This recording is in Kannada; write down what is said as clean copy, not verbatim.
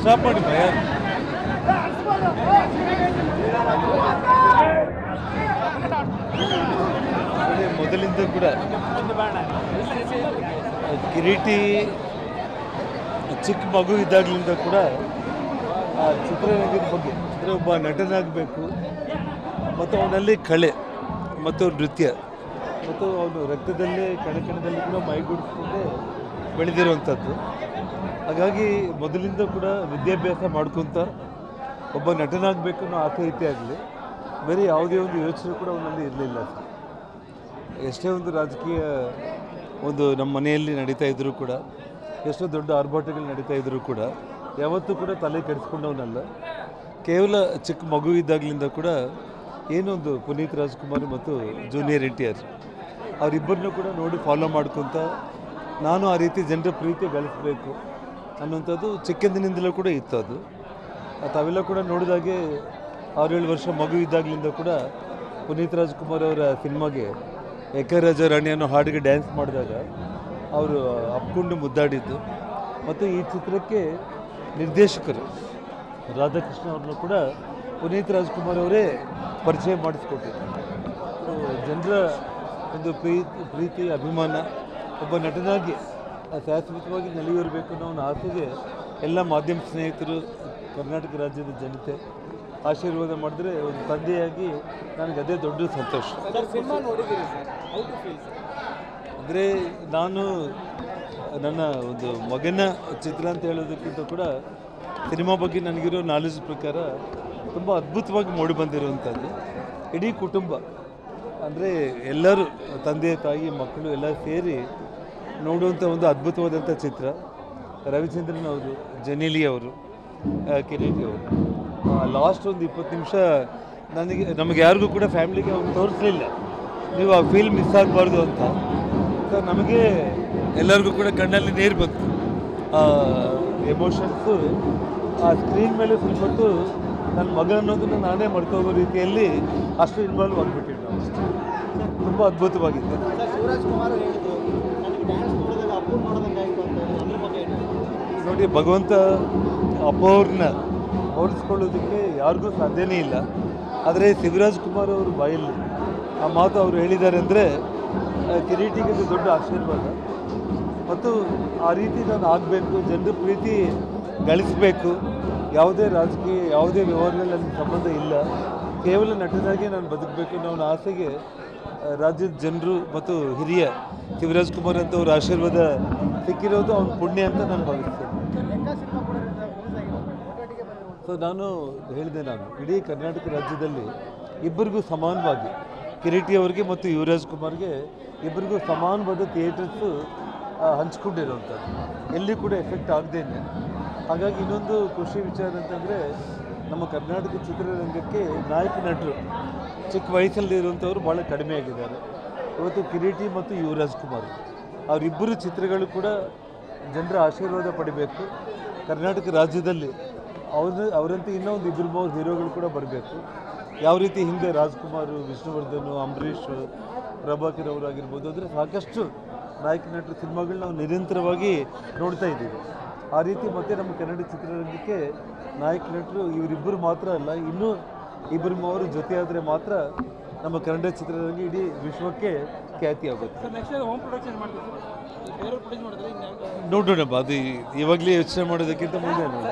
ಸ್ಟಾಪ್ ಮಾಡಿ ಭಯ ಮೊದಲಿಂದ ಕೂಡ ಕಿರೀಟಿ ಚಿಕ್ಕ ಮಗು ಇದ್ದಾಗಲಿಂದ ಕೂಡ ಆ ಚಿತ್ರರಂಗದ ಬಗ್ಗೆ ಅಂದರೆ ಒಬ್ಬ ನಟನಾಗಬೇಕು ಮತ್ತು ಅವನಲ್ಲಿ ಕಳೆ ಮತ್ತು ನೃತ್ಯ ಮತ್ತು ಅವನು ರಕ್ತದಲ್ಲೇ ಕಣಕಣದಲ್ಲಿ ಕೂಡ ಮೈಗೂಡಿಸ್ಕೊಂಡೆ ಬೆಳೆದಿರುವಂಥದ್ದು. ಹಾಗಾಗಿ ಮೊದಲಿಂದ ಕೂಡ ವಿದ್ಯಾಭ್ಯಾಸ ಮಾಡ್ಕೊತ ಒಬ್ಬ ನಟನಾಗಬೇಕು ಅನ್ನೋ ಆಸೆ ಇತ್ತೇ ಆಗಲಿ, ಬೇರೆ ಯಾವುದೇ ಒಂದು ಯೋಚನೆ ಕೂಡ ಅವನಲ್ಲಿ ಇರಲಿಲ್ಲ. ಎಷ್ಟೇ ಒಂದು ರಾಜಕೀಯ ಒಂದು ನಮ್ಮ ಮನೆಯಲ್ಲಿ ನಡೀತಾ ಇದ್ದರೂ ಕೂಡ, ಎಷ್ಟೋ ದೊಡ್ಡ ಆರ್ಭಾಟಗಳು ನಡೀತಾ ಇದ್ದರೂ ಕೂಡ ಯಾವತ್ತೂ ಕೂಡ ತಲೆ ಕೆಡಿಸ್ಕೊಂಡವನಲ್ಲ. ಕೇವಲ ಚಿಕ್ಕ ಮಗು ಇದ್ದಾಗಲಿಂದ ಕೂಡ ಏನೊಂದು ಪುನೀತ್ ರಾಜ್ಕುಮಾರ್ ಮತ್ತು ಜೂನಿಯರ್ NTR ಅವರಿಬ್ಬರನ್ನೂ ಕೂಡ ನೋಡಿ ಫಾಲೋ ಮಾಡ್ಕೊತ ನಾನು ಆ ರೀತಿ ಜನರ ಪ್ರೀತಿ ಗಳಿಸಬೇಕು ಅನ್ನೋಂಥದ್ದು ಚಿಕ್ಕಂದಿನಿಂದಲೂ ಕೂಡ ಇತ್ತು. ಅದು ತಾವೆಲ್ಲ ಕೂಡ ನೋಡಿದಾಗೆ 6-7 ವರ್ಷ ಮಗು ಇದ್ದಾಗಲಿಂದ ಕೂಡ ಪುನೀತ್ ರಾಜ್ಕುಮಾರ್ ಅವರ ಸಿನಿಮಾಗೆ ಏಕ ರಾಜ ರಾಣಿ ಅನ್ನೋ ಹಾಡಿಗೆ ಡ್ಯಾನ್ಸ್ ಮಾಡಿದಾಗ ಅವರು ಅಪ್ಕೊಂಡು ಮುದ್ದಾಡಿದ್ದು. ಮತ್ತು ಈ ಚಿತ್ರಕ್ಕೆ ನಿರ್ದೇಶಕರು ರಾಧಾಕೃಷ್ಣ ಅವ್ರನ್ನೂ ಕೂಡ ಪುನೀತ್ ರಾಜ್ಕುಮಾರ್ ಅವರೇ ಪರಿಚಯ ಮಾಡಿಸ್ಕೊಟ್ಟಿದ್ರು. ಜನರ ಒಂದು ಪ್ರೀತಿ ಅಭಿಮಾನ ಒಬ್ಬ ನಟನಾಗಿ ಶಾಶ್ವತವಾಗಿ ನೆಲೆಯೂರಬೇಕು ಅನ್ನೋ ಒಂದು ಆಸೆಗೆ ಎಲ್ಲ ಮಾಧ್ಯಮ ಸ್ನೇಹಿತರು, ಕರ್ನಾಟಕ ರಾಜ್ಯದ ಜನತೆ ಆಶೀರ್ವಾದ ಮಾಡಿದ್ರೆ ಒಂದು ತಂದೆಯಾಗಿ ನನಗೆ ಅದೇ ದೊಡ್ಡ ಸಂತೋಷ. ಅಂದರೆ ನಾನು ನನ್ನ ಒಂದು ಮಗನ ಚಿತ್ರ ಅಂತ ಹೇಳೋದಕ್ಕಿಂತ ಕೂಡ ಸಿನಿಮಾ ಬಗ್ಗೆ ನನಗಿರೋ ನಾಲೆಜ್ ಪ್ರಕಾರ ತುಂಬ ಅದ್ಭುತವಾಗಿ ಮೂಡಿ ಬಂದಿರುವಂಥದ್ದು. ಇಡೀ ಕುಟುಂಬ ಅಂದರೆ ಎಲ್ಲರೂ ತಂದೆ ತಾಯಿ ಮಕ್ಕಳು ಎಲ್ಲ ಸೇರಿ ನೋಡುವಂಥ ಒಂದು ಅದ್ಭುತವಾದಂಥ ಚಿತ್ರ. ರವಿಚಂದ್ರನ್ ಅವರು, ಜನೇಲಿ ಅವರು, ಕಿರೀಟಿ ಅವರು ಲಾಸ್ಟ್ ಒಂದು 20 ನಿಮಿಷ ನಮಗೆ ಯಾರಿಗೂ ಕೂಡ ಫ್ಯಾಮಿಲಿಗೆ ಅವ್ನು ತೋರಿಸಲಿಲ್ಲ, ನೀವು ಆ ಫೀಲ್ ಮಿಸ್ ಆಗಬಾರ್ದು ಅಂತ. ಸೊ ನಮಗೆ ಎಲ್ಲರಿಗೂ ಕೂಡ ಕಣ್ಣಲ್ಲಿ ನೀರು ಬಂತು. ಎಮೋಷನ್ಸು ಆ ಸ್ಕ್ರೀನ್ ಮೇಲೆ ಸ್ವಲ್ಪ ಹೊತ್ತು ನನ್ನ ಮಗ ಅನ್ನೋದನ್ನು ನಾನೇ ಮರ್ತೋಗೋ ರೀತಿಯಲ್ಲಿ ಅಷ್ಟು ಇನ್ವಾಲ್ವ್ ಆಗಿಬಿಟ್ಟಿದ್ದು. ತುಂಬ ಅದ್ಭುತವಾಗಿತ್ತು. ನೋಡಿ, ಭಗವಂತ ಅಪ್ಪವ್ರನ್ನ ಹೋಲಿಸ್ಕೊಳ್ಳೋದಕ್ಕೆ ಯಾರಿಗೂ ಸಾಧ್ಯನೇ ಇಲ್ಲ. ಆದರೆ ಶಿವರಾಜ್ ಕುಮಾರ್ ಅವ್ರ ಬಾಯಲ್ಲಿ ಆ ಮಾತು ಅವರು ಹೇಳಿದ್ದಾರೆ ಅಂದರೆ ಕಿರೀಟಿಗೆ ಇದು ದೊಡ್ಡ ಆಶೀರ್ವಾದ. ಮತ್ತು ಆ ರೀತಿ ನಾನು ಆಗಬೇಕು, ಜನರ ಪ್ರೀತಿ ಗಳಿಸಬೇಕು. ಯಾವುದೇ ರಾಜಕೀಯ ಯಾವುದೇ ವ್ಯವಹಾರದಲ್ಲಿ ನನಗೆ ಸಂಬಂಧ ಇಲ್ಲ, ಕೇವಲ ನಟನಾಗಿ ನಾನು ಬದುಕಬೇಕು ಅನ್ನೋ ಒಂದು ಆಸೆಗೆ ರಾಜ್ಯದ ಜನರು ಮತ್ತು ಹಿರಿಯ ಶಿವರಾಜ್ ಕುಮಾರ್ ಅಂತ ಅವ್ರ ಆಶೀರ್ವಾದ ಸಿಕ್ಕಿರೋದು ಅವ್ನ ಪುಣ್ಯ ಅಂತ ನಾನು ಭಾವಿಸ್ತೇನೆ. ಸೊ ನಾನು ಇಡೀ ಕರ್ನಾಟಕ ರಾಜ್ಯದಲ್ಲಿ ಇಬ್ಬರಿಗೂ ಸಮಾನವಾಗಿ, ಕಿರೀಟಿ ಅವರಿಗೆ ಮತ್ತು ಯುವರಾಜ್ ಕುಮಾರ್ಗೆ ಇಬ್ಬರಿಗೂ ಸಮಾನವಾದ ಥಿಯೇಟರ್ಸು ಹಂಚ್ಕೊಂಡಿರೋವಂಥದ್ದು, ಎಲ್ಲಿ ಕೂಡ ಎಫೆಕ್ಟ್ ಆಗದೇನೆ. ಹಾಗಾಗಿ ಇನ್ನೊಂದು ಖುಷಿ ವಿಚಾರ ಅಂತಂದರೆ ನಮ್ಮ ಕರ್ನಾಟಕ ಚಿತ್ರರಂಗಕ್ಕೆ ನಾಯಕ ನಟರು ಚಿಕ್ಕ ವಯಸ್ಸಲ್ಲಿ ಇರುವಂಥವ್ರು ಭಾಳ ಕಡಿಮೆ ಆಗಿದ್ದಾರೆ. ಇವತ್ತು ಕಿರೀಟಿ ಮತ್ತು ಯುವರಾಜ್ ಕುಮಾರ್ ಅವರಿಬ್ಬರು ಚಿತ್ರಗಳು ಕೂಡ ಜನರ ಆಶೀರ್ವಾದ ಪಡಿಬೇಕು. ಕರ್ನಾಟಕ ರಾಜ್ಯದಲ್ಲಿ ಅವರಂತೆ ಇನ್ನೂ ಒಂದು 2-3 ಹೀರೋಗಳು ಕೂಡ ಬರಬೇಕು. ಯಾವ ರೀತಿ ಹಿಂದೆ ರಾಜ್ಕುಮಾರ್, ವಿಷ್ಣುವರ್ಧನ್, ಅಂಬರೀಷ್, ಪ್ರಭಾಕರ್ ಅವರಾಗಿರ್ಬೋದು, ಅಂದರೆ ಸಾಕಷ್ಟು ನಾಯಕ ನಟರು ಸಿನಿಮಾಗಳು ನಾವು ನಿರಂತರವಾಗಿ ನೋಡ್ತಾ ಇದ್ದೀವಿ. ಆ ರೀತಿ ಮತ್ತೆ ನಮ್ಮ ಕನ್ನಡ ಚಿತ್ರರಂಗಕ್ಕೆ ನಾಯಕ ನಟರು ಇವರಿಬ್ಬರು ಮಾತ್ರ ಅಲ್ಲ, ಇನ್ನೂ 2-3 ಜೊತೆ ಆದರೆ ಮಾತ್ರ ನಮ್ಮ ಕನ್ನಡ ಚಿತ್ರರಂಗ ಇಡೀ ವಿಶ್ವಕ್ಕೆ ಖ್ಯಾತಿ ಆಗುತ್ತೆ. ನೋಡೋಣ, ಅದು ಇವಾಗಲೇ ಯೋಚನೆ ಮಾಡೋದಕ್ಕಿಂತ ಮುಂದೆ ನೋಡಿ.